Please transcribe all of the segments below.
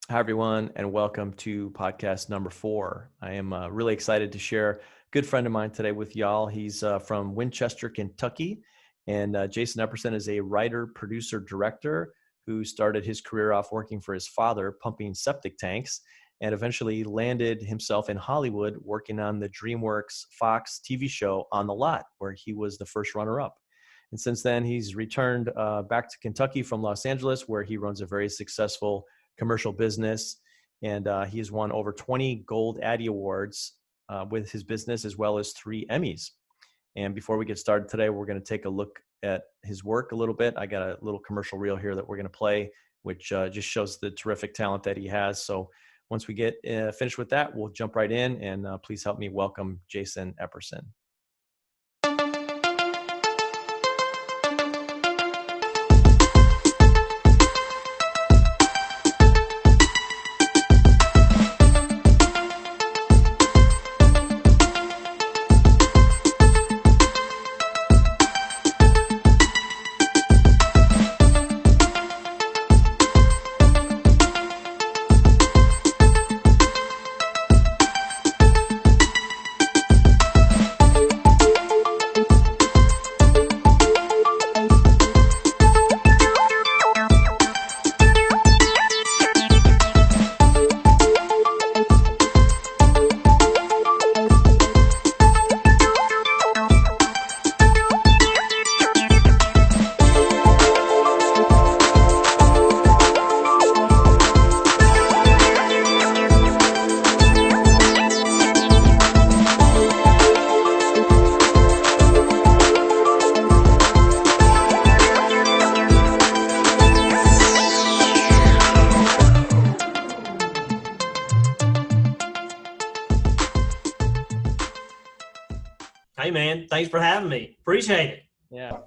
Hi, everyone, and welcome to podcast number 4. I am really excited to share a good friend of mine today with y'all. He's from Winchester, Kentucky, and Jason Epperson is a writer, producer, director who started his career off working for his father, pumping septic tanks, and eventually landed himself in Hollywood working on the DreamWorks Fox TV show On the Lot, where he was the first runner-up. And since then, he's returned back to Kentucky from Los Angeles, where he runs a very successful commercial business, and he has won over 20 Gold Addy awards with his business, as well as 3 Emmys. And before we get started today, we're going to take a look at his work a little bit. I got a little commercial reel here that we're going to play, which just shows the terrific talent that he has. So once we get finished with that, we'll jump right in, and please help me welcome Jason Epperson. Hey, man, thanks for having me. Appreciate it. Yeah.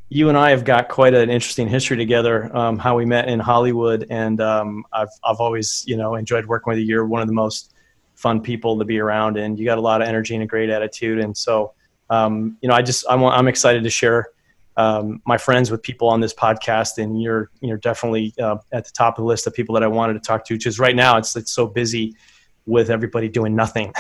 You and I have got quite an interesting history together, how we met in Hollywood. And I've always, enjoyed working with you. You're one of the most fun people to be around, and you got a lot of energy and a great attitude. And so, I'm excited to share my friends with people on this podcast. And you're definitely at the top of the list of people that I wanted to talk to, because right now it's so busy with everybody doing nothing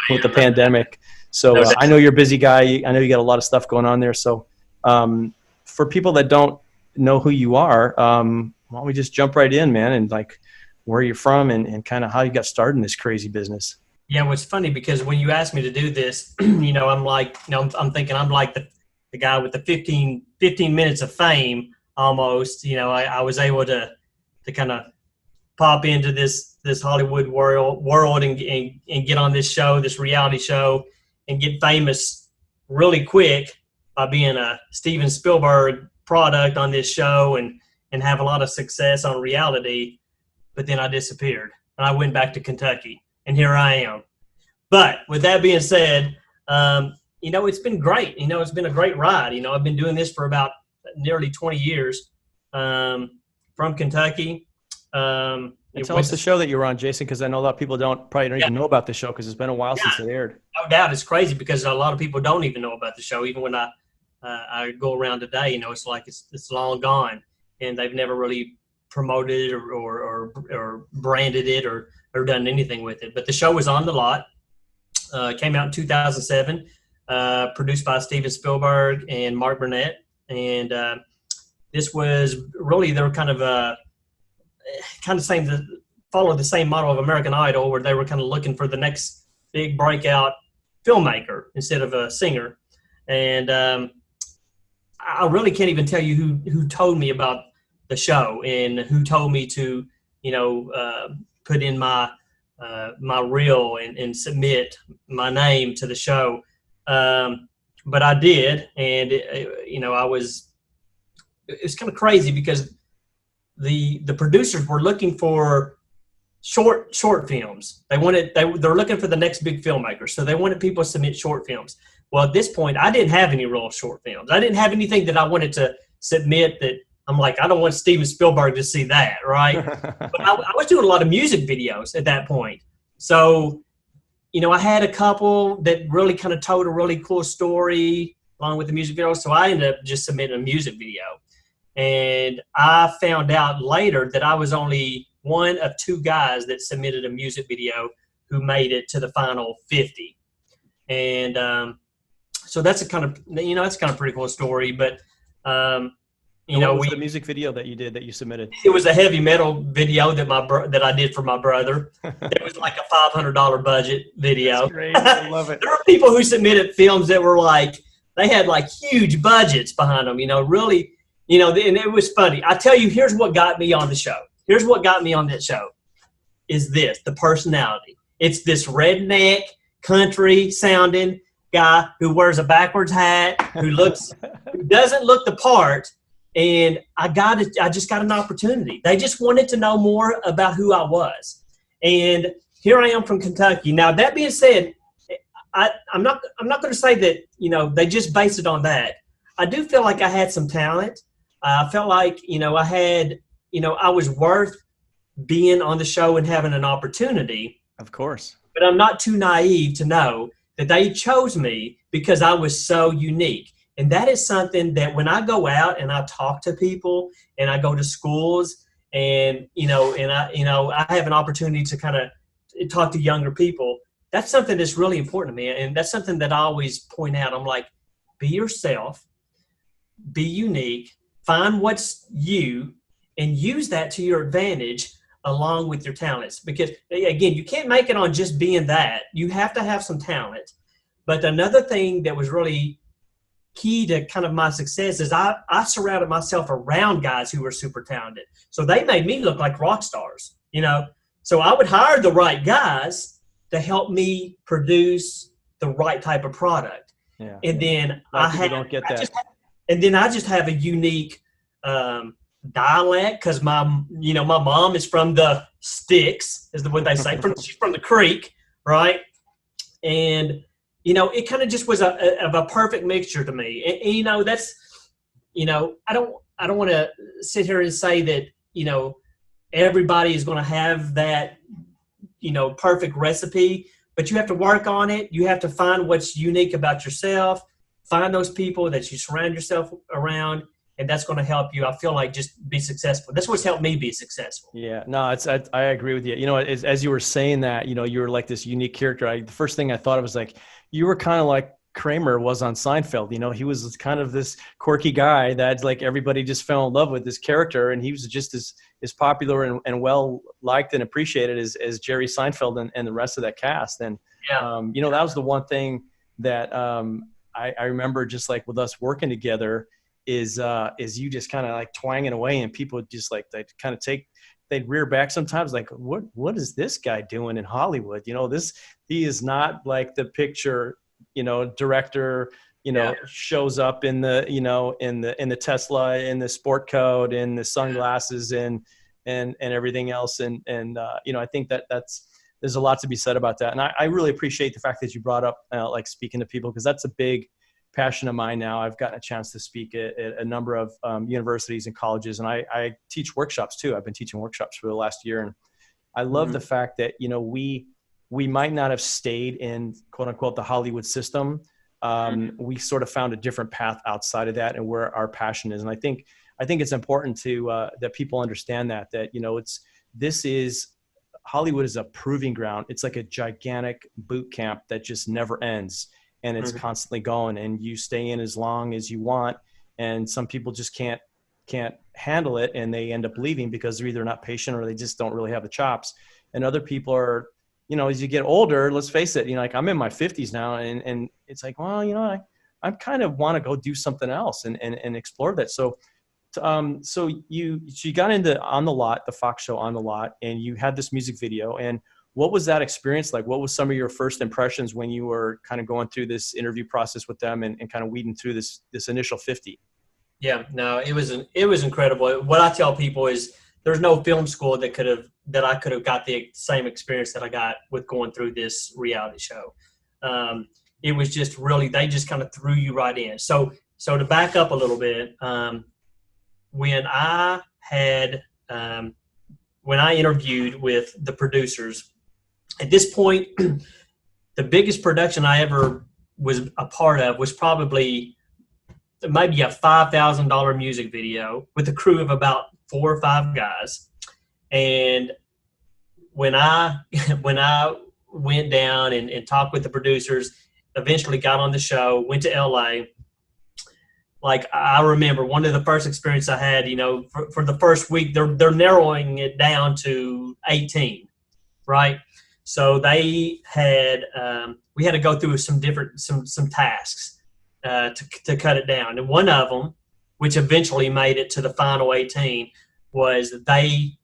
with the pandemic. So I know you're a busy guy. I know you got a lot of stuff going on there. So for people that don't know who you are, why don't we just jump right in, man, and like where you're from and kind of how you got started in this crazy business. Yeah, well, it's funny because when you asked me to do this, I'm like, I'm thinking I'm like the guy with the 15 minutes of fame almost. I was able to kind of pop into this Hollywood world and get on this show, this reality show, and get famous really quick by being a Steven Spielberg product on this show and have a lot of success on reality. But then I disappeared and I went back to Kentucky, and here I am. But with that being said, it's been great. It's been a great ride. I've been doing this for about nearly 20 years from Kentucky. Tell us the show that you were on, Jason, because I know a lot of people probably don't even know about the show because it's been a while since it aired. No doubt. It's crazy because a lot of people don't even know about the show. Even when I go around today, it's like it's long gone, and they've never really promoted it or branded it or done anything with it. But the show was On the Lot. Came out in 2007, produced by Steven Spielberg and Mark Burnett. And this was really, they were kind of follow the same model of American Idol, where they were kind of looking for the next big breakout filmmaker instead of a singer. And I really can't even tell you who told me about the show and who told me to, put in my reel and submit my name to the show. But I did, and it's kind of crazy because the producers were looking for short films. They're looking for the next big filmmaker, so they wanted people to submit short films. Well, at this point, I didn't have any real short films. I didn't have anything that I wanted to submit that I'm like, I don't want Steven Spielberg to see that, right? But I was doing a lot of music videos at that point. So, I had a couple that really kind of told a really cool story along with the music video. So I ended up just submitting a music video. And I found out later that I was only one of two guys that submitted a music video who made it to the final 50. And so that's a kind of, that's kind of pretty cool story. But, what was the music video that you did, that you submitted? It was a heavy metal video that I did for my brother. It was like a $500 budget video. That's great. I love it. There were people who submitted films that were like, they had like huge budgets behind them, really, and it was funny. I tell you, here's what got me on the show. Here's what got me on that show is the personality. It's this redneck, country sounding guy who wears a backwards hat, who doesn't look the part. And I just got an opportunity. They just wanted to know more about who I was. And here I am from Kentucky. Now, that being said, I'm not going to say that, they just based it on that. I do feel like I had some talent. I felt like, I was worth being on the show and having an opportunity. Of course. But I'm not too naive to know that they chose me because I was so unique. And that is something that when I go out and I talk to people and I go to schools and, I have an opportunity to kind of talk to younger people, that's something that's really important to me. And that's something that I always point out. I'm like, be yourself, be unique, find what's you, and use that to your advantage along with your talents. Because, again, you can't make it on just being that. You have to have some talent. But another thing that was really key to kind of my success is I surrounded myself around guys who were super talented. So they made me look like rock stars, So I would hire the right guys to help me produce the right type of product. Yeah. And then don't get that. I just have a unique dialect because my mom is from the sticks, is what they say. She's from the creek, right? And it kind of just was a perfect mixture to me. And that's, I don't want to sit here and say that, everybody is going to have that, perfect recipe, but you have to work on it. You have to find what's unique about yourself, find those people that you surround yourself around, and that's going to help you. I feel like just be successful. That's what's helped me be successful. Yeah, no, I agree with you. As you were saying that, you were like this unique character. The first thing I thought of was like, you were kind of like Kramer was on Seinfeld. He was kind of this quirky guy that like everybody just fell in love with this character, and he was just as popular and well liked and appreciated as Jerry Seinfeld and the rest of that cast. And that was the one thing that I remember, just like with us working together, is you just kind of like twanging away, and people just like they kind of they'd rear back sometimes, like, what is this guy doing in Hollywood? He is not like the picture, director, shows up in the, in the Tesla, in the sport coat, in the sunglasses and everything else. And I think there's a lot to be said about that. And I really appreciate the fact that you brought up like speaking to people, because that's a big passion of mine now. I've gotten a chance to speak at a number of universities and colleges, and I teach workshops too. I've been teaching workshops for the last year, and I love the fact that we might not have stayed in quote unquote the Hollywood system. We sort of found a different path outside of that, and where our passion is. And I think it's important to that people understand that Hollywood is a proving ground. It's like a gigantic boot camp that just never ends. And it's constantly going, and you stay in as long as you want. And some people just can't handle it, and they end up leaving because they're either not patient or they just don't really have the chops. And other people are, as you get older, let's face it, like I'm in my 50s now, and it's like, well, I kind of want to go do something else and explore that. So you got into On the Lot, the Fox show On the Lot, and you had this music video. And what was that experience like? What was some of your first impressions when you were kind of going through this interview process with them and kind of weeding through this initial 50? Yeah, no, it was incredible. What I tell people is there's no film school that I could have got the same experience that I got with going through this reality show. It was just really, they just kind of threw you right in. So to back up a little bit, when I interviewed with the producers, at this point, the biggest production I ever was a part of was probably maybe a $5,000 music video with a crew of about 4 or 5 guys. And when I when I went down and talked with the producers, eventually got on the show, went to LA. Like, I remember one of the first experiences I had, for the first week, they're narrowing it down to 18, right? So they had, we had to go through some tasks to cut it down. And one of them, which eventually made it to the final 18, was they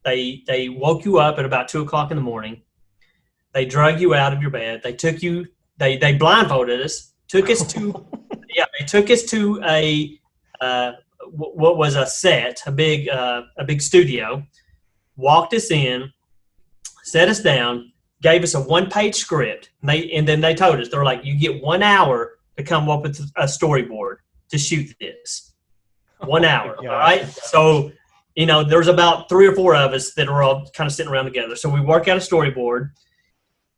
woke you up at about 2:00 in the morning. They drug you out of your bed. They took you, they blindfolded us, took us to, they took us to what was a set, a big studio, walked us in, set us down, gave us a 1-page script, and then they told us, they're like, you get 1 hour to come up with a storyboard to shoot this. 1 hour, all right? So, there's about 3 or 4 of us that are all kind of sitting around together. So we work out a storyboard,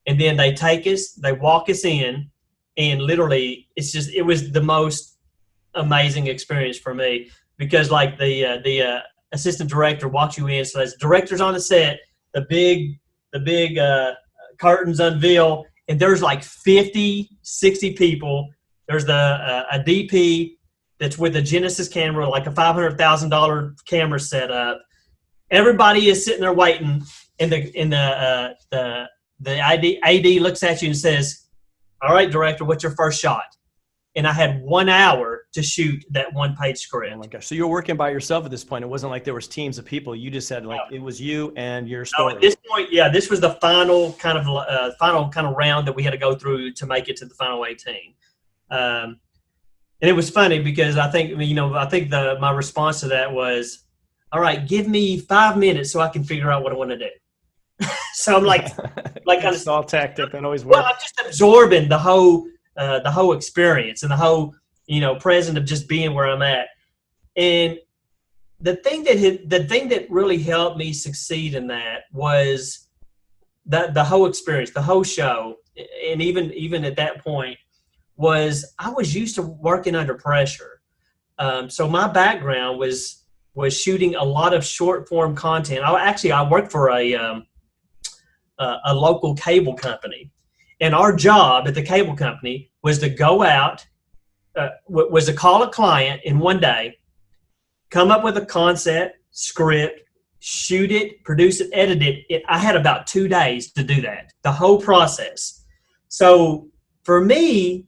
and then they take us, they walk us in, and literally, it was the most amazing experience for me, because like the assistant director walks you in, so there's directors on the set, the big curtains unveil, and there's like 50, 60 people. There's a DP that's with a Genesis camera, like a $500,000 camera set up. Everybody is sitting there waiting, and the AD looks at you and says, "All right, director, what's your first shot?" And I had 1 hour to shoot that 1-page script. Oh my gosh! So you were working by yourself at this point. It wasn't like there was teams of people. You just had it was you and your story. No, at this point, this was the final kind of round that we had to go through to make it to the final 18. And it was funny because I think my response to that was, "All right, give me 5 minutes so I can figure out what I want to do." So I'm like kind of all tactic that always works. Well, I'm just absorbing the whole experience and the whole present of just being where I'm at. And the thing that really helped me succeed in that was the whole experience, the whole show, and even at that point, was I was used to working under pressure. So my background was shooting a lot of short form content. I worked for a local cable company, and our job at the cable company was to go out, was to call a client in one day, come up with a concept, script, shoot it, produce it, edit it. I had about 2 days to do that, the whole process. So for me,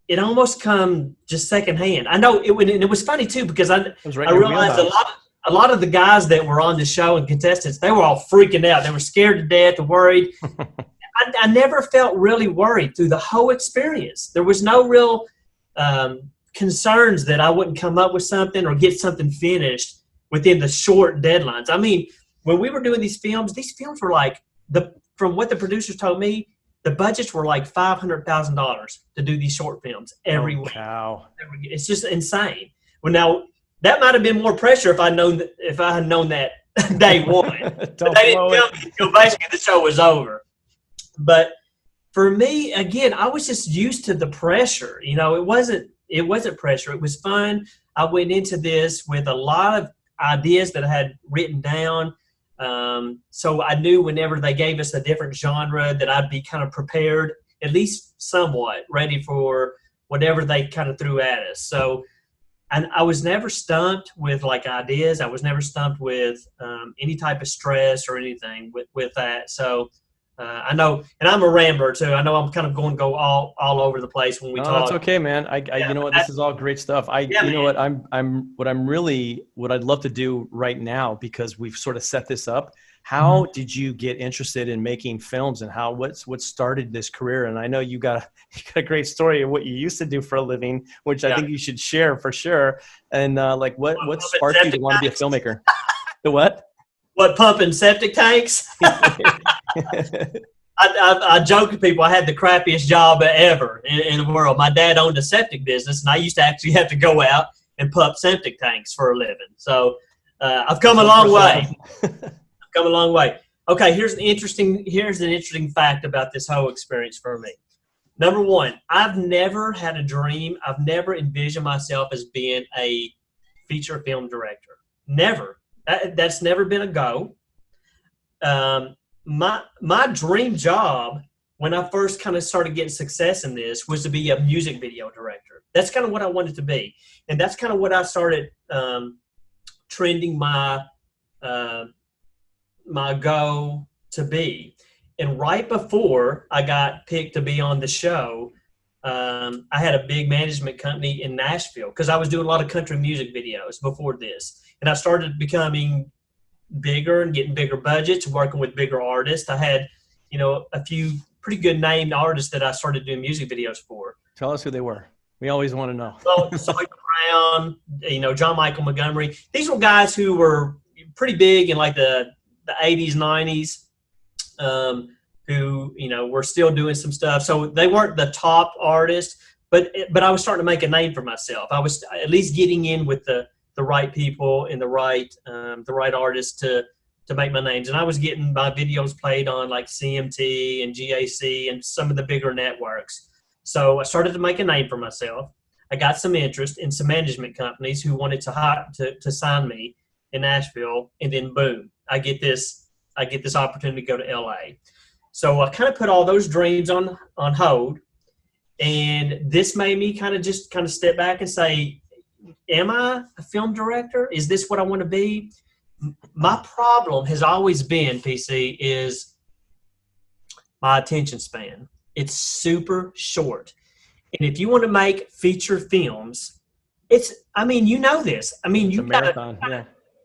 it almost come just secondhand. I know and it was funny too, because I realized a lot of the guys that were on the show and contestants, they were all freaking out. They were scared to death and worried. I never felt really worried through the whole experience. There was no real concerns that I wouldn't come up with something or get something finished within the short deadlines. I mean, when we were doing these films were like, from what the producers told me, the budgets were like $500,000 to do these short films every week. Cow. It's just insane. Well, now that might have been more pressure if I had known that day one. But they didn't tell me until basically the show was over. But for me, again, I was just used to the pressure. It wasn't pressure. It was fun. I went into this with a lot of ideas that I had written down. So I knew whenever they gave us a different genre that I'd be kind of prepared, at least somewhat ready for whatever they kind of threw at us. So, and I was never stumped with like ideas. I was never stumped with any type of stress or anything with that. So I know, and I'm a rambler too. I know I'm kind of going to go all over the place when we talk. That's okay, man. You know what? This is all great stuff. What I'd love to do right now, because we've sort of set this up. How did you get interested in making films, and what started this career? And I know you got a great story of what you used to do for a living, which I think you should share for sure. And what sparked you to want to be a filmmaker? The what? What, pumping septic tanks? I joke to people I had the crappiest job ever in the world. My dad owned a septic business, and I used to actually have to go out and pump septic tanks for a living. So I've come a long way. I've come a long way. Okay, here's an interesting fact about this whole experience for me. Number one, I've never had a dream. I've never envisioned myself as being a feature film director. Never. That's never been a goal. my dream job when I first kind of started getting success in this was to be a music video director. That's kind of what I wanted to be, and that's kind of what I started trending my my goal to be. And right before I got picked to be on the show, I had a big management company in Nashville because I was doing a lot of country music videos before this. And I started becoming bigger and getting bigger budgets, working with bigger artists. I had, a few pretty good named artists that I started doing music videos for. Tell us who they were. We always want to know. Well, Sawyer Brown, John Michael Montgomery. These were guys who were pretty big in like the 80s, 90s. Who were still doing some stuff. So they weren't the top artists, but I was starting to make a name for myself. I was at least getting in with the right people and the right artists to make my names. And I was getting my videos played on like CMT and GAC and some of the bigger networks. So I started to make a name for myself. I got some interest in some management companies who wanted to sign me in Nashville, and then boom, I get this opportunity to go to LA. So I kind of put all those dreams on hold, and this made me kind of step back and say, am I a film director? Is this what I want to be? My problem has always been, PC, is my attention span. It's super short. And if you want to make feature films, this. It's a marathon, yeah.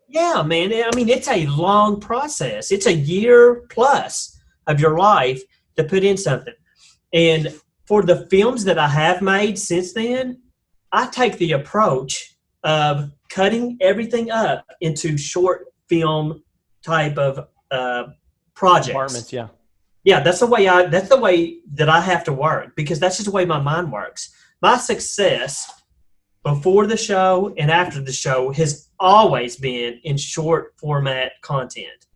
Yeah, man. It's a long process. It's a year plus of your life to put in something. And for the films that I have made since then, I take the approach of cutting everything up into short film type of projects. Departments, yeah. Yeah, that's the way that I have to work, because that's just the way my mind works. My success before the show and after the show has always been in short format content,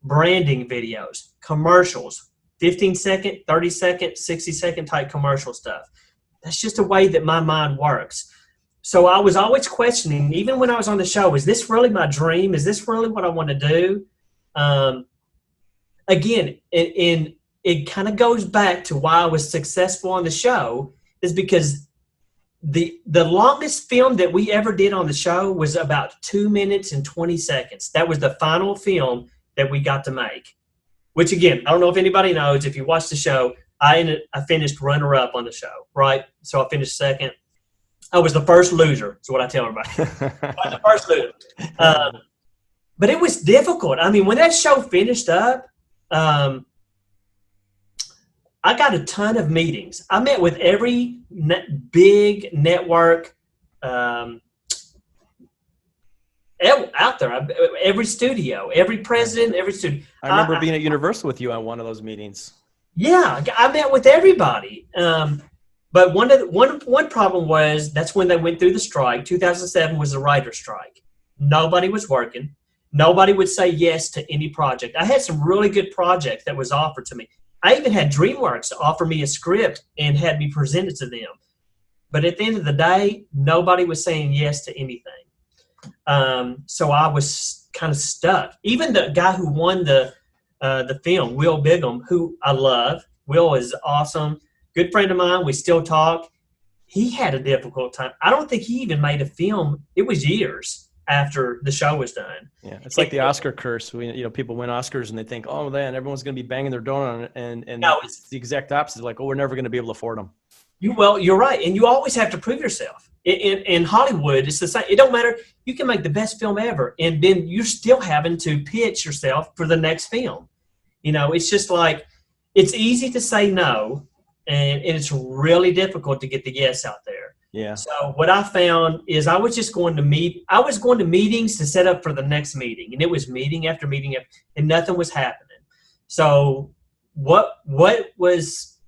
branding videos, commercials, 15-second, 30-second, 60-second type commercial stuff. That's just the way that my mind works. So I was always questioning, even when I was on the show, is this really my dream? Is this really what I want to do? Again, it kind of goes back to why I was successful on the show, is because the longest film that we ever did on the show was about 2 minutes and 20 seconds. That was the final film that we got to make, which, again, I don't know if anybody knows. If you watch the show, I finished runner-up on the show, right? So I finished second. I was the first loser, is what I tell everybody. I was the first loser. But it was difficult. When that show finished up, I got a ton of meetings. I met with every big network out there, every studio, every president, every studio. I remember being at Universal with you on one of those meetings. Yeah, I met with everybody. But one problem was, that's when they went through the strike. 2007 was the writer's strike. Nobody was working. Nobody would say yes to any project. I had some really good projects that was offered to me. I even had DreamWorks offer me a script and had me present it to them. But at the end of the day, nobody was saying yes to anything. So I was kind of stuck. Even the guy who won the film, Will Bigham, who I love. Will is awesome. Good friend of mine. We still talk. He had a difficult time. I don't think he even made a film. It was years after the show was done. Yeah, it's like the Oscar curse. People win Oscars and they think, oh man, everyone's going to be banging their door on it, and no, it's the exact opposite. Like, oh, we're never going to be able to afford them. You're right, and you always have to prove yourself. In Hollywood, it's the same. It don't matter. You can make the best film ever, and then you're still having to pitch yourself for the next film. It's just like, it's easy to say no, and it's really difficult to get the yes out there. Yeah. So what I found is I was going to meetings to set up for the next meeting, and it was meeting after meeting, and nothing was happening. So what was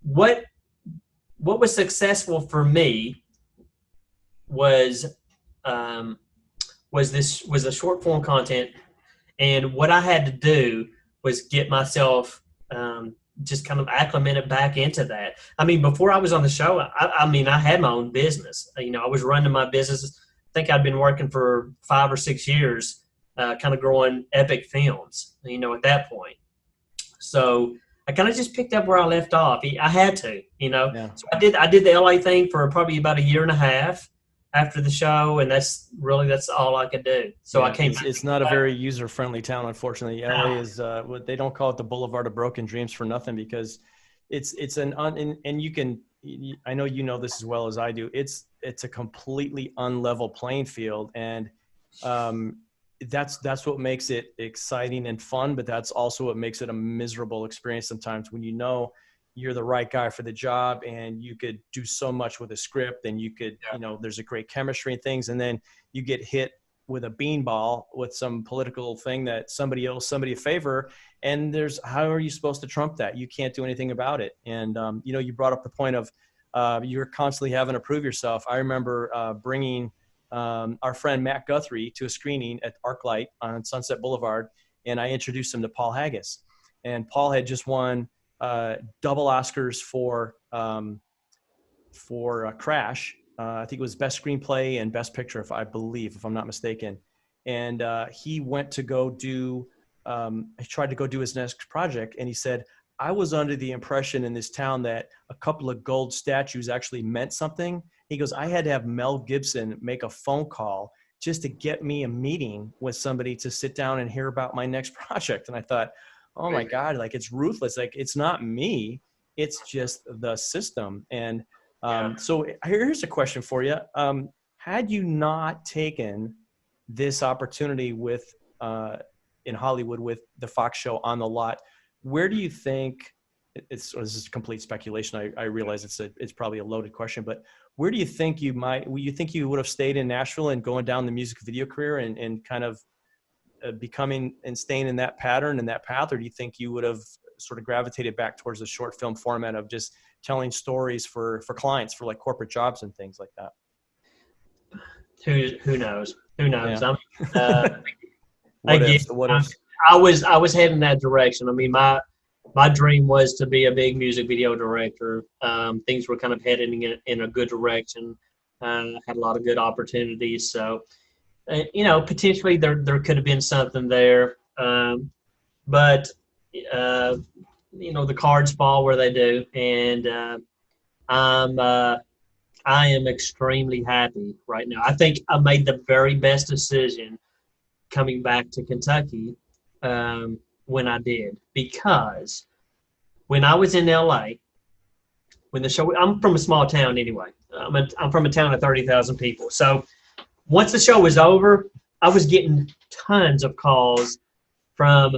successful for me was a short form content, and what I had to do was get myself just kind of acclimated back into that. Before I was on the show, I had my own business. I was running my business. I think I'd been working for 5 or 6 years, kind of growing EPPIC FILMS, at that point. So I kind of just picked up where I left off. I had to, Yeah. So I did the LA thing for probably about a year and a half after the show, and that's all I could do. So I Yeah, came back. it's not a very user-friendly town, unfortunately. LA No. is what they don't call it the Boulevard of Broken Dreams for nothing, because it's an and you can, I know you know this as well as I do. It's a completely unlevel playing field, and that's what makes it exciting and fun, but that's also what makes it a miserable experience sometimes, when you know you're the right guy for the job and you could do so much with a script, and you could, there's a great chemistry and things, and then you get hit with a beanball with some political thing that somebody owes somebody a favor, and how are you supposed to trump that? You can't do anything about it. And you brought up the point of you're constantly having to prove yourself. I remember bringing our friend Matt Guthrie to a screening at ArcLight on Sunset Boulevard, and I introduced him to Paul Haggis. And Paul had just won double Oscars for Crash. I think it was Best Screenplay and Best Picture, if I'm not mistaken. And he went to go do, he tried to go do his next project, and he said, I was under the impression in this town that a couple of gold statues actually meant something. He goes, I had to have Mel Gibson make a phone call just to get me a meeting with somebody to sit down and hear about my next project. And I thought, oh my God, like, it's ruthless. Like, it's not me, it's just the system. And so here's a question for you. Had you not taken this opportunity with in Hollywood with the Fox show On the Lot, where do you think, this is complete speculation, I realize it's probably a loaded question, but where do you think you would have stayed in Nashville and going down the music video career and kind of becoming and staying in that pattern and that path? Or do you think you would have sort of gravitated back towards the short film format of just telling stories for clients, for like corporate jobs and things like that? Who knows? Yeah. Again, What ifs? I was heading that direction. I mean, my dream was to be a big music video director. Things were kind of heading in a good direction. Had a lot of good opportunities. So, potentially there could have been something there. But the cards fall where they do, and I am extremely happy right now. I think I made the very best decision coming back to Kentucky when I did, because when I was in LA, when the show, I'm from a small town anyway. I'm from a town of 30,000 people. So once the show was over, I was getting tons of calls from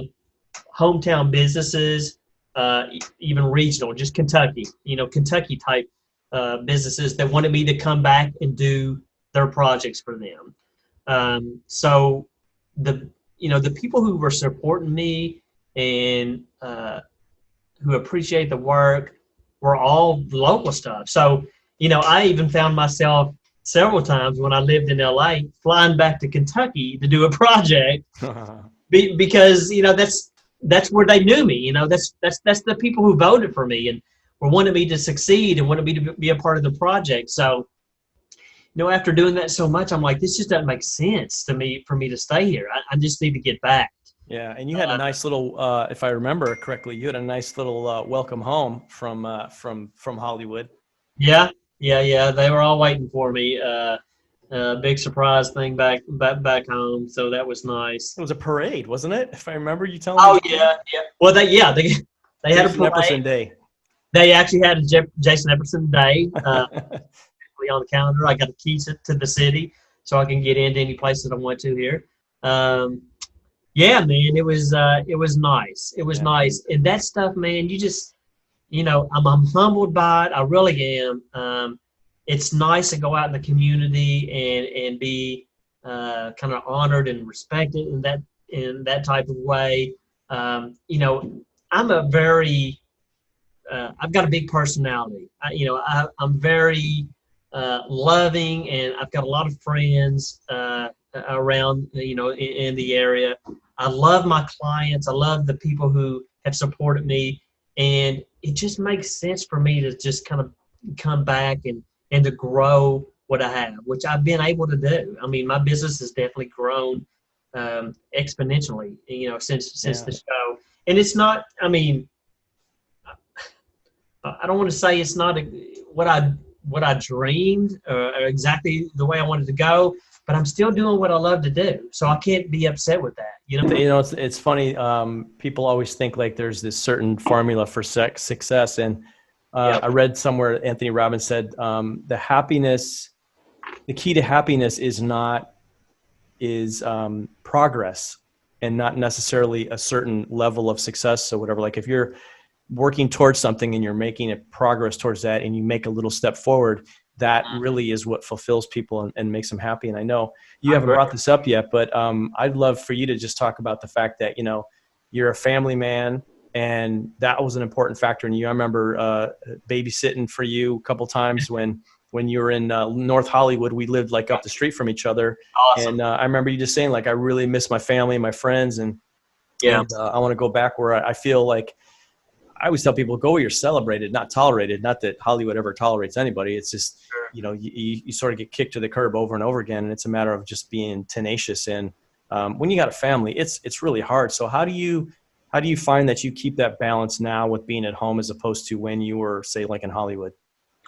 hometown businesses, even regional, just Kentucky, Kentucky type businesses that wanted me to come back and do their projects for them. So the people who were supporting me and who appreciate the work were all local stuff. So, I even found myself several times when I lived in LA flying back to Kentucky to do a project because, that's where they knew me. That's the people who voted for me and were wanting me to succeed and wanted me to be a part of the project. So, after doing that so much, I'm like, this just doesn't make sense to me for me to stay here. I just need to get back. Yeah, and you had a nice little, if I remember correctly, you had a nice little welcome home from Hollywood. Yeah. They were all waiting for me. Big surprise thing back home, so that was nice. It was a parade, wasn't it? If I remember you telling me. Oh yeah. Well, they had a parade. Epperson Day. They actually had a Jason Epperson Day on the calendar. I got the keys to the city, so I can get into any place that I want to here. Yeah, man, it was nice. It was nice, and that stuff, man. You just, I'm humbled by it. I really am. It's nice to go out in the community and be kind of honored and respected in that type of way. I'm a very I've got a big personality. I'm very loving, and I've got a lot of friends around, in the area. I love my clients. I love the people who have supported me, and it just makes sense for me to just kind of come back and to grow what I have, which I've been able to do. I mean, my business has definitely grown exponentially, since the show. and it's not, I mean, I don't want to say it's not what I dreamed or exactly the way I wanted to go, but I'm still doing what I love to do. So I can't be upset with that. You know, it's funny. People always think like there's this certain formula for success. And I read somewhere Anthony Robbins said, the key to happiness is progress and not necessarily a certain level of success or whatever. Like if you're working towards something and you're making a progress towards that and you make a little step forward, that really is what fulfills people and makes them happy. And I know you haven't brought this up yet, but I'd love for you to just talk about the fact that, you know, you're a family man and that was an important factor in you. I remember babysitting for you a couple times when you were in North Hollywood. We lived like up the street from each other. Awesome. And I remember you just saying like, I really miss my family and my friends. And I want to go back where I feel like, I always tell people, go where you're celebrated, not tolerated. Not that Hollywood ever tolerates anybody. It's just, you know, you sort of get kicked to the curb over and over again. And it's a matter of just being tenacious. And when you got a family, it's really hard. So how do you find that you keep that balance now with being at home as opposed to when you were, say, like in Hollywood?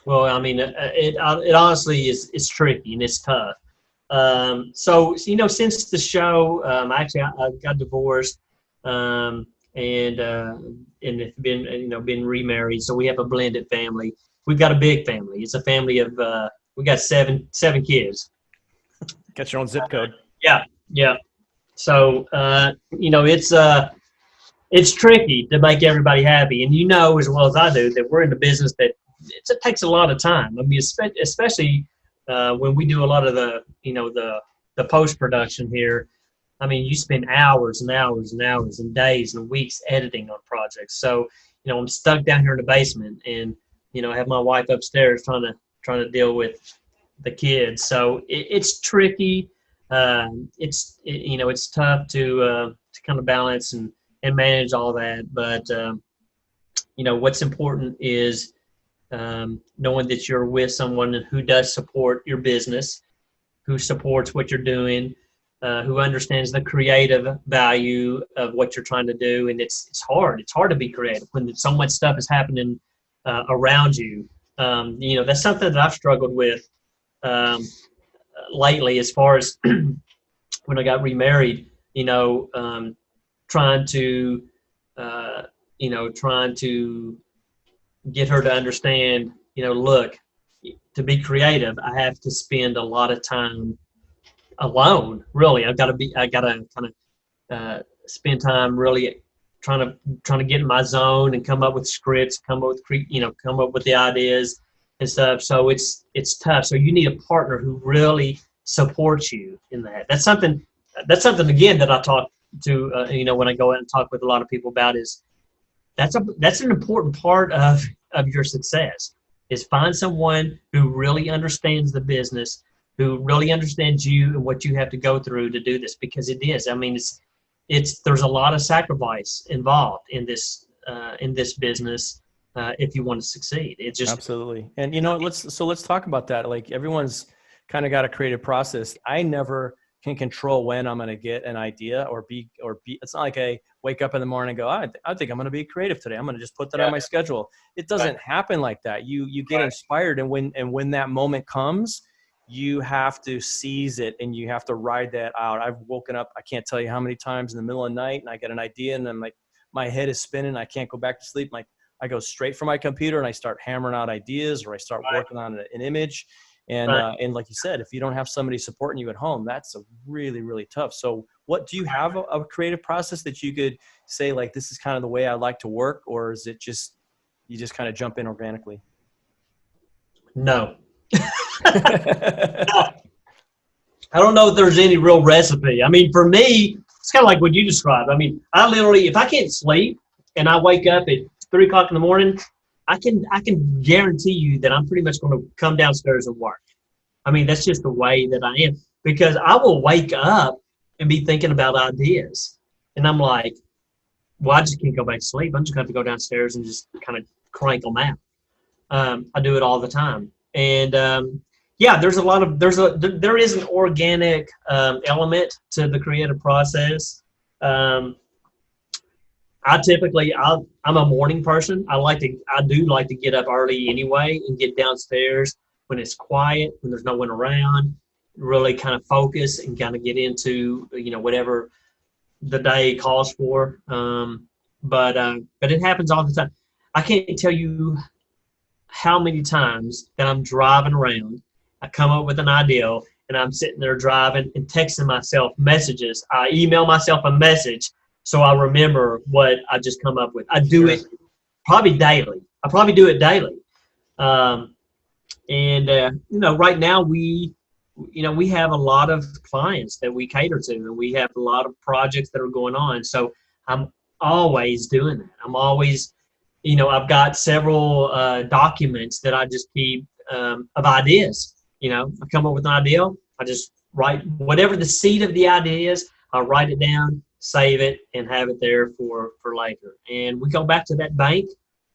Well, I mean, it honestly is tricky and it's tough. So, you know, since the show, I got divorced. And it's been, you know, been remarried. So we have a blended family. We've got a big family. It's a family of, we got seven kids. Got your own zip code. Yeah. So, you know, it's tricky to make everybody happy. And you know, as well as I do, that we're in the business that it takes a lot of time. I mean, especially when we do a lot of the, you know, the post-production here. I mean, you spend hours and hours and hours and days and weeks editing on projects. So, you know, I'm stuck down here in the basement, and you know, I have my wife upstairs trying to deal with the kids. So it's tricky. You know, it's tough to kind of balance and manage all that. But you know, what's important is knowing that you're with someone who does support your business, who supports what you're doing. Who understands the creative value of what you're trying to do. And it's hard. It's hard to be creative when so much stuff is happening around you. You know, that's something that I've struggled with lately as far as when I got remarried, you know, trying to get her to understand, you know, look, to be creative, I have to spend a lot of time alone. Really, I gotta kind of spend time really trying to get in my zone and come up with scripts, come up with the ideas and stuff. So it's tough. So you need a partner who really supports you in that. That's something again that I talk to you know, when I go out and talk with a lot of people about, is that's an important part of your success, is find someone who really understands the business, who really understands you and what you have to go through to do this, because it is. I mean, there's a lot of sacrifice involved in this business if you want to succeed. It's just absolutely. And you know, let's talk about that. Like, everyone's kind of got a creative process. I never can control when I'm going to get an idea or be. It's not like I wake up in the morning and go, I think I'm going to be creative today. I'm going to just put that on my schedule. It doesn't happen like that. You get inspired, and when that moment comes, you have to seize it and you have to ride that out. I've woken up, I can't tell you how many times in the middle of the night, and I get an idea and I'm like, my head is spinning. I can't go back to sleep. Like, I go straight for my computer and I start hammering out ideas, or I start working on an image. And and like you said, if you don't have somebody supporting you at home, that's really, really tough. So what, do you have a creative process that you could say, like, this is kind of the way I like to work? Or is it just, you just kind of jump in organically? No. I don't know if there's any real recipe. I mean, for me, it's kind of like what you described. I mean, I literally, if I can't sleep and I wake up at 3 o'clock in the morning, I can guarantee you that I'm pretty much going to come downstairs and work. I mean, that's just the way that I am, because I will wake up and be thinking about ideas. And I'm like, well, I just can't go back to sleep. I'm just going to have to go downstairs and just kind of crank them out. I do it all the time. And there is an organic element to the creative process. I'm a morning person. I do like to get up early anyway and get downstairs when it's quiet, when there's no one around, really kind of focus and kind of get into, whatever the day calls for. But it happens all the time. I can't tell you how many times that I'm driving around, I come up with an idea, and I'm sitting there driving and texting myself messages. I email myself a message so I remember what I just come up with. I do it probably daily. I probably do it daily. Right now we have a lot of clients that we cater to, and we have a lot of projects that are going on. So I'm always doing that. I'm always, I've got several documents that I just keep of ideas. I come up with an idea. I just write whatever the seed of the idea is. I'll write it down, save it, and have it there for later. And we go back to that bank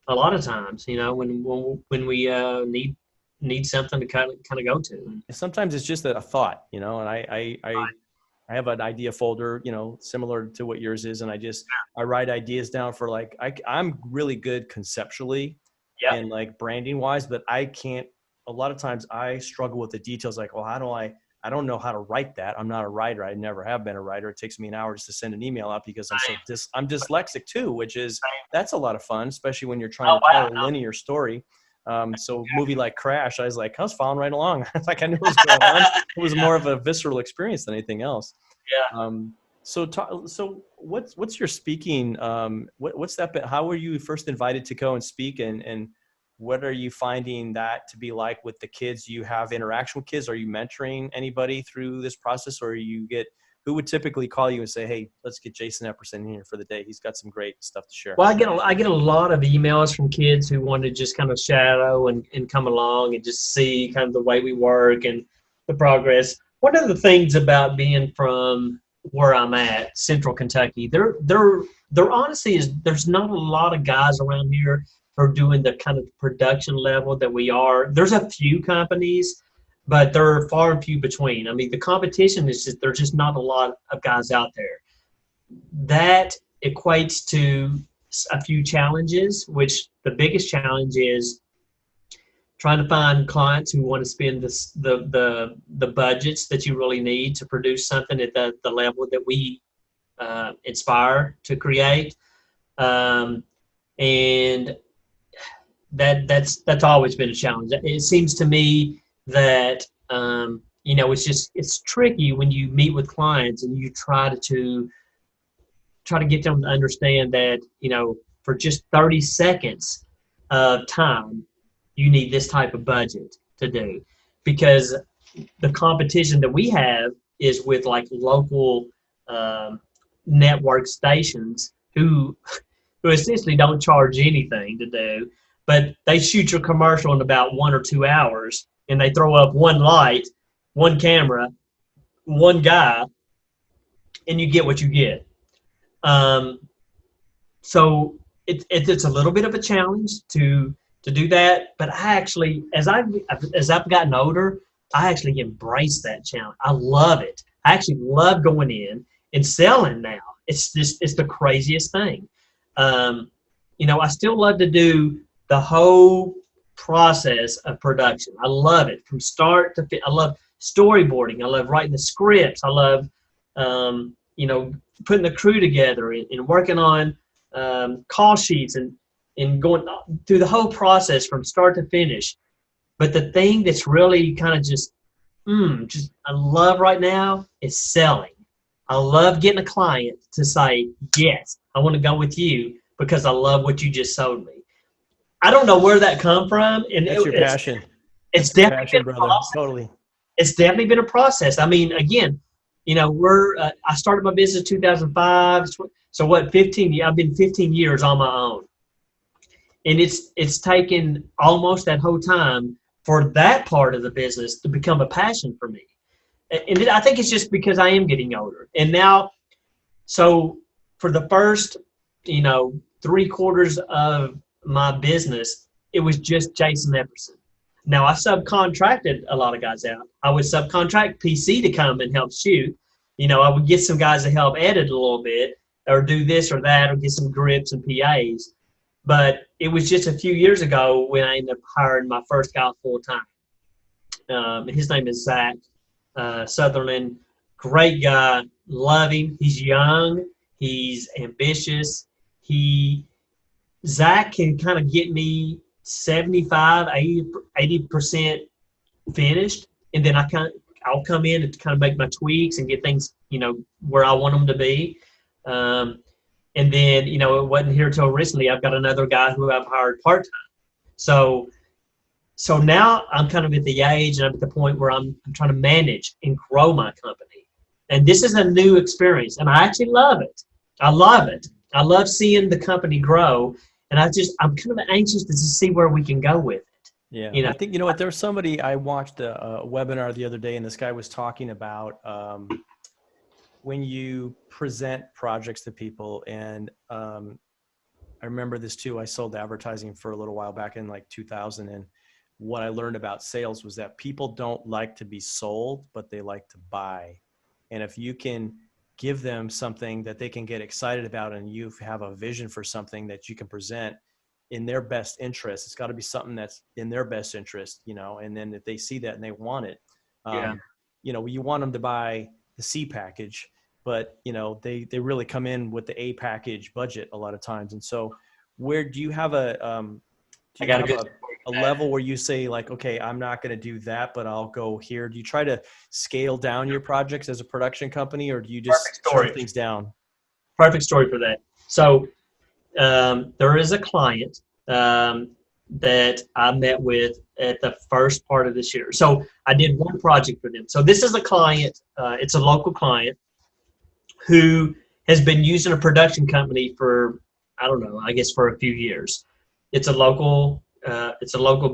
a lot of times, when we need something to kind of go to. Sometimes it's just a thought, and I have an idea folder, similar to what yours is. And I write ideas down for I'm really good conceptually and branding wise, but I can't, a lot of times I struggle with the details. Well, I don't know how to write that. I'm not a writer. I never have been a writer. It takes me an hour just to send an email out because I'm dyslexic too, that's a lot of fun, especially when you're trying to tell a linear story. So a movie like Crash, I was following right along. I knew what was going on. It was more of a visceral experience than anything else. Yeah. So what's your speaking? What's that been? How were you first invited to go and speak, and what are you finding that to be like with the kids? Do you have interaction with kids? Are you mentoring anybody through this process, or who would typically call you and say, "Hey, let's get Jason Epperson in here for the day. He's got some great stuff to share"? Well, I get a lot of emails from kids who want to just kind of shadow and come along and just see kind of the way we work and the progress. One of the things about being from where I'm at, Central Kentucky, there honestly is, there's not a lot of guys around here who are doing the kind of production level that we are. There's a few companies, but they're far and few between. I mean, the competition is just, there's just not a lot of guys out there. That equates to a few challenges, which the biggest challenge is trying to find clients who want to spend the budgets that you really need to produce something at the level that we inspire to create. And that's always been a challenge. It seems to me that it's tricky when you meet with clients and you try to get them to understand that for just 30 seconds of time you need this type of budget to do, because the competition that we have is with local network stations who essentially don't charge anything to do, but they shoot your commercial in about 1 or 2 hours, and they throw up one light, one camera, one guy, and you get what you get. So it's a little bit of a challenge to do that, but I actually, as I've gotten older, I actually embrace that challenge. I love it. I actually love going in and selling now. It's the craziest thing. I still love to do the whole process of production. I love it from start to finish. I love storyboarding. I love writing the scripts. I love, putting the crew together and working on call sheets and going through the whole process from start to finish. But the thing that's really kind of just I love right now is selling. I love getting a client to say, yes, I want to go with you because I love what you just sold me. I don't know where that come from. And that's your passion. It's definitely been a process. Totally. It's definitely been a process. I mean, again, I started my business in 2005. So 15 I've been 15 years on my own. And it's taken almost that whole time for that part of the business to become a passion for me. And I think it's just because I am getting older. And now, so for the first, 3/4 of my business, it was just Jason Epperson. Now, I subcontracted a lot of guys out. I would subcontract PC to come and help shoot. I would get some guys to help edit a little bit. or do this or that or get some grips and PAs. But it was just a few years ago when I ended up hiring my first guy full time. His name is Zach Sutherland. Great guy. Love him. He's young. He's ambitious. Zach can kind of get me 75, 80% finished, and then I'll come in and kind of make my tweaks and get things, where I want them to be. And then, it wasn't here till recently. I've got another guy who I've hired part-time. So now I'm kind of at the age and I'm at the point where I'm trying to manage and grow my company. And this is a new experience, and I actually love it. I love it. I love seeing the company grow, and I'm kind of anxious to see where we can go with it. Yeah, I think, there was somebody, I watched a webinar the other day, and this guy was talking about when you present projects to people. And I remember this too. I sold advertising for a little while back in like 2000. And what I learned about sales was that people don't like to be sold, but they like to buy. And if you can give them something that they can get excited about, and you have a vision for something that you can present in their best interest, it's got to be something that's in their best interest, and then if they see that and they want it, you want them to buy the C package, but they really come in with the A package budget a lot of times. And so where do you have a level where you say like, okay, I'm not going to do that, but I'll go here? Do you try to scale down your projects as a production company, or do you just turn things down? Perfect story for that. So there is a client that I met with at the first part of this year. So I did one project for them. So this is a client, it's a local client who has been using a production company for, I don't know, I guess for a few years. It's a local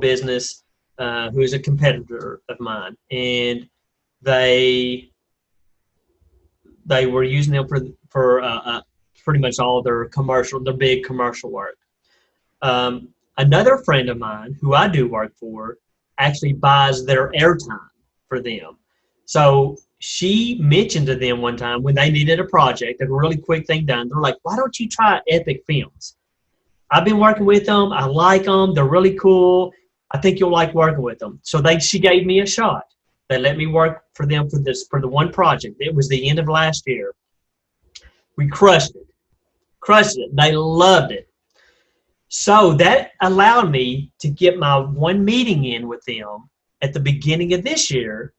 business who is a competitor of mine, and they were using them for pretty much all of their big commercial work. Another friend of mine who I do work for actually buys their airtime for them. So she mentioned to them one time when they needed a project, a really quick thing done. They're like, why don't you try EPPIC FILMS? I've been working with them. I like them. They're really cool. I think you'll like working with them. So she gave me a shot. They let me work for them for the one project. It was the end of last year. We crushed it. They loved it. So that allowed me to get my one meeting in with them at the beginning of this year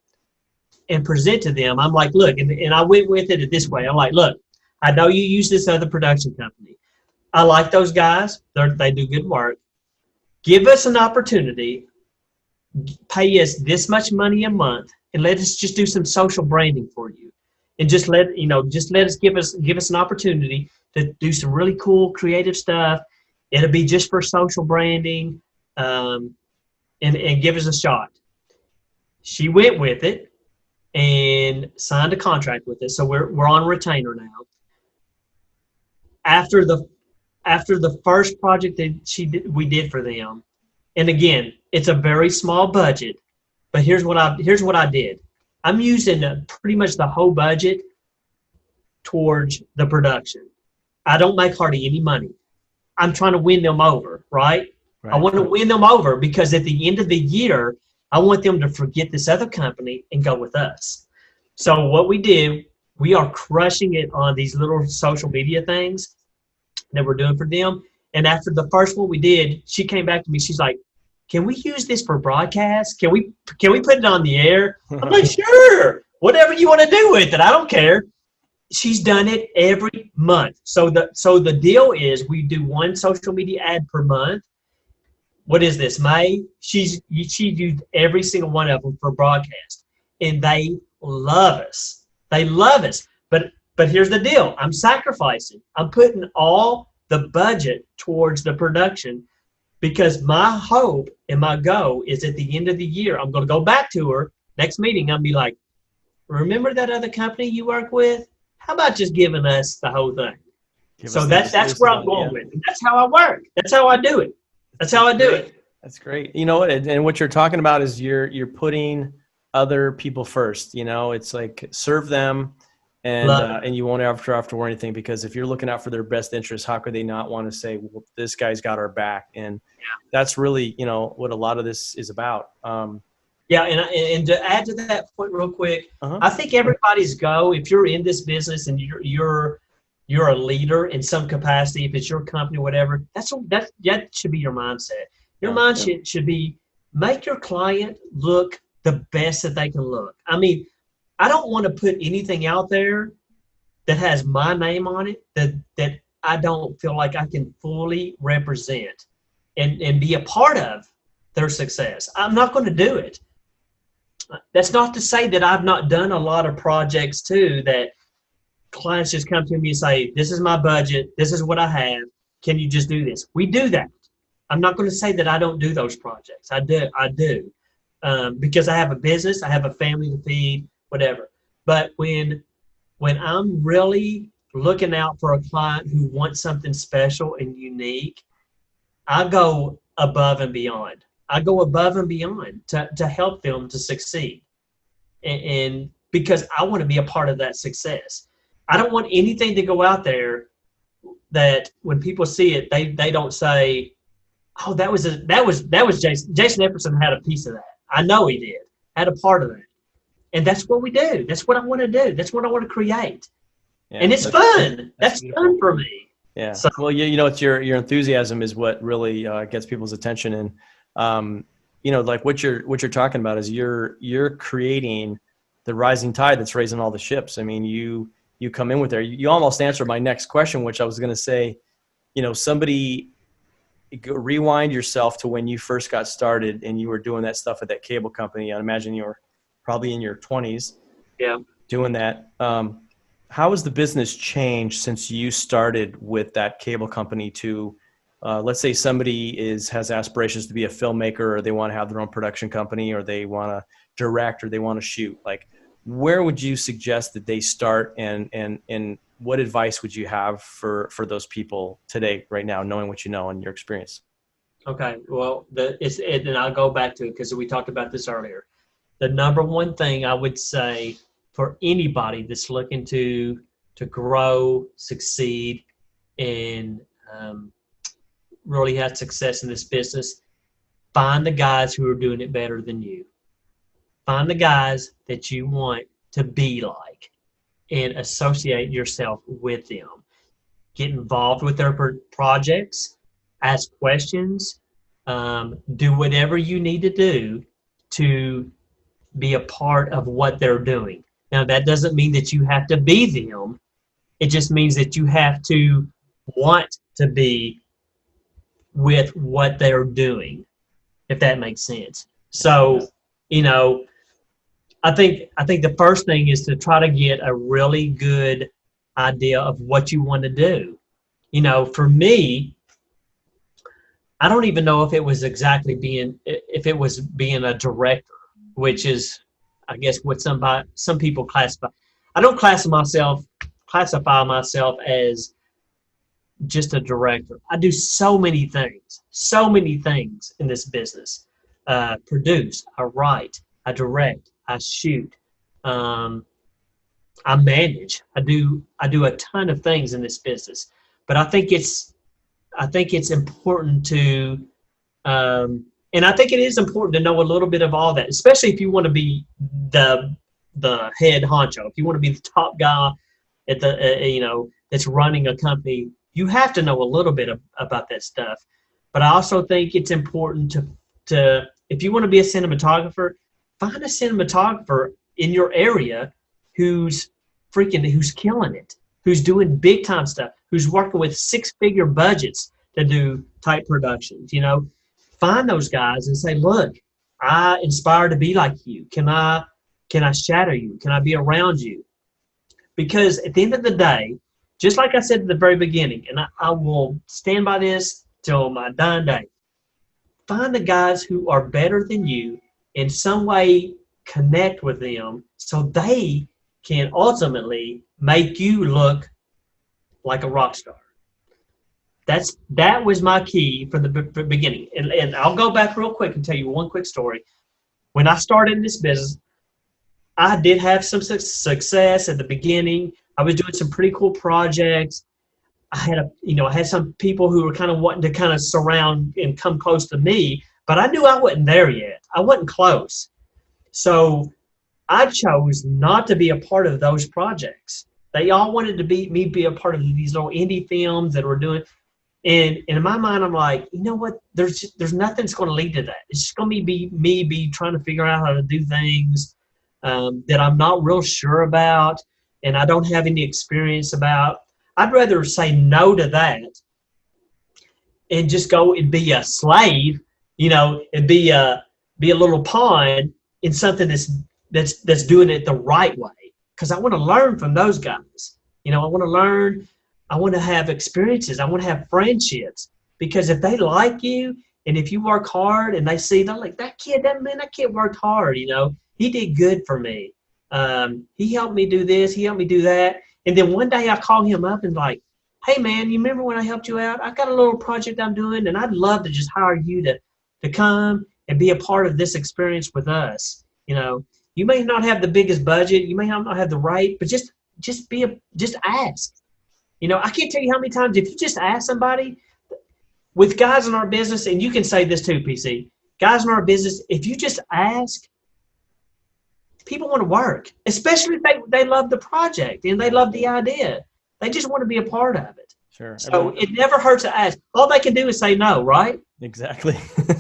and present to them. I'm like, look, and I went with it this way. I'm like, look, I know you use this other production company. I like those guys. They do good work. Give us an opportunity. Pay us this much money a month, and let us just do some social branding for you. And just let us give us an opportunity to do some really cool creative stuff. It'll be just for social branding, and give us a shot. She went with it and signed a contract with us. So we're on retainer now. After the first project that we did for them, and again, it's a very small budget, but here's what I did. I'm using pretty much the whole budget towards the production. I don't make hardly any money. I'm trying to win them over, right? I want to win them over because at the end of the year, I want them to forget this other company and go with us. So what we did, we are crushing it on these little social media things that we're doing for them. And after the first one we did, she came back to me. She's like, can we use this for broadcast? Can we put it on the air? I'm like, sure, whatever you want to do with it. I don't care. She's done it every month. So the deal is we do one social media ad per month. What is this, May? She used every single one of them for broadcast, and they love us. They love us. But here's the deal. I'm sacrificing. I'm putting all the budget towards the production because my hope and my goal is at the end of the year, I'm going to go back to her next meeting. I'll be like, remember that other company you work with? How about just giving us the whole thing? So that's where I'm going with it. That's how I work. That's how I do it. That's how I do it. That's great. You know what? And what you're talking about is you're putting other people first. It's like serve them. and you won't have to worry anything, because if you're looking out for their best interest, how could they not want to say, well, this guy's got our back? And that's really, what a lot of this is about. Yeah, and to add to that point real quick, I think everybody's goal, if you're in this business and you're a leader in some capacity, if it's your company, whatever, that should be your mindset. Your mindset should be, make your client look the best that they can look. I mean, I don't want to put anything out there that has my name on it that I don't feel like I can fully represent and be a part of their success. I'm not going to do it. That's not to say that I've not done a lot of projects too, that clients just come to me and say, this is my budget, this is what I have, can you just do this? We do that. I'm not going to say that I don't do those projects. I do. Because I have a business, I have a family to feed, whatever. But when I'm really looking out for a client who wants something special and unique, I go above and beyond. I go above and beyond to help them to succeed. And because I want to be a part of that success. I don't want anything to go out there that when people see it, they don't say, oh, that was Jason. Jason Epperson had a piece of that. I know he did, had a part of that. And that's what we do. That's what I want to do. That's what I want to create. Yeah, and it's fun. That's fun for me. Yeah. So, well, it's your enthusiasm is what really gets people's attention. And, like what you're talking about is you're creating the rising tide that's raising all the ships. I mean, you come in with there. You almost answered my next question, which I was going to say, somebody rewind yourself to when you first got started and you were doing that stuff at that cable company. I imagine you were probably in your 20s doing that. How has the business changed since you started with that cable company to, let's say somebody has aspirations to be a filmmaker, or they want to have their own production company, or they want to direct, or they want to shoot? Like, where would you suggest that they start, and what advice would you have for those people today, right now, knowing what you know and your experience? Okay, well, and I'll go back to it because we talked about this earlier. The number one thing I would say for anybody that's looking to grow, succeed, and really have success in this business, find the guys who are doing it better than you. Find the guys that you want to be like and associate yourself with them. Get involved with their projects, ask questions, do whatever you need to do to be a part of what they're doing. Now, that doesn't mean that you have to be them. It just means that you have to want to be with what they're doing, if that makes sense. So, I think the first thing is to try to get a really good idea of what you want to do. For me, I don't even know if it was being a director, which is, I guess, what some people classify. I don't classify myself as just a director. I do so many things in this business. Produce, I write, I direct, I shoot, I manage. I do a ton of things in this business. But I think it's important to, and I think it is important to know a little bit of all that, especially if you want to be the head honcho. If you want to be the top guy at the that's running a company, you have to know a little bit about that stuff. But I also think it's important to if you want to be a cinematographer, find a cinematographer in your area who's killing it, who's doing big time stuff, who's working with 6-figure budgets to do type productions. Find those guys and say, look, I aspire to be like you. Can I shadow you? Can I be around you? Because at the end of the day, just like I said at the very beginning, and I will stand by this till my dying day, find the guys who are better than you, in some way connect with them so they can ultimately make you look like a rock star. That was my key from the beginning. And I'll go back real quick and tell you one quick story. When I started in this business, I did have some success at the beginning. I was doing some pretty cool projects. I had some people who were kind of wanting to kind of surround and come close to me, but I knew I wasn't there yet. I wasn't close. So I chose not to be a part of those projects. They all wanted to be a part of these little indie films that we're doing. And in my mind, I'm like, you know what? There's nothing that's going to lead to that. It's just going to be me trying to figure out how to do things that I'm not real sure about and I don't have any experience about. I'd rather say no to that and just go and be a slave, and be a little pawn in something that's doing it the right way. Because I want to learn from those guys. I want to learn. I want to have experiences. I want to have friendships. Because if they like you and if you work hard and they're like, that kid worked hard, he did good for me. He helped me do this. He helped me do that. And then one day I call him up and like, hey, man, you remember when I helped you out? I got a little project I'm doing, and I'd love to just hire you to come and be a part of this experience with us. You may not have the biggest budget. You may not have the right, but just ask. I can't tell you how many times if you just ask somebody, with guys in our business, and you can say this too, PC, guys in our business, if you just ask, people want to work, especially if they love the project and they love the idea. They just want to be a part of it. Sure. So it never hurts to ask. All they can do is say no, right? Exactly.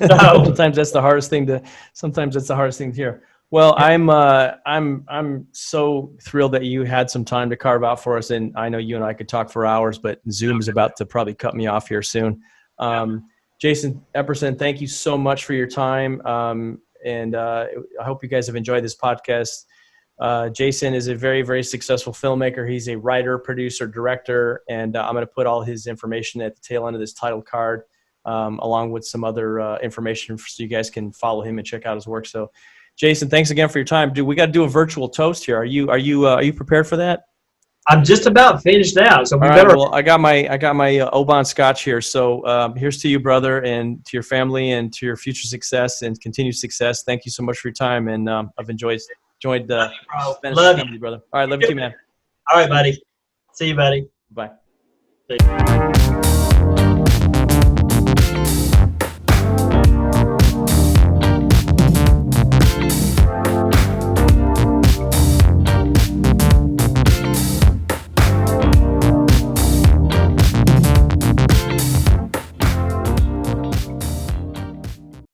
Sometimes that's the hardest thing to hear. Well, I'm so thrilled that you had some time to carve out for us, and I know you and I could talk for hours, but Zoom is about to probably cut me off here soon. Jason Epperson, thank you so much for your time. And I hope you guys have enjoyed this podcast. Jason is a very, very successful filmmaker. He's a writer, producer, director, and I'm going to put all his information at the tail end of this title card, along with some other information so you guys can follow him and check out his work. So, Jason, thanks again for your time. Dude, we got to do a virtual toast here. Are you prepared for that? I'm just about finished out, so we All better. right, well, I got my Oban Scotch here. So here's to you, brother, and to your family, and to your future success and continued success. Thank you so much for your time, and I've enjoyed spending Love time you. with you, brother. All right, love you too, man. All right, buddy. See you, buddy. Bye. See you.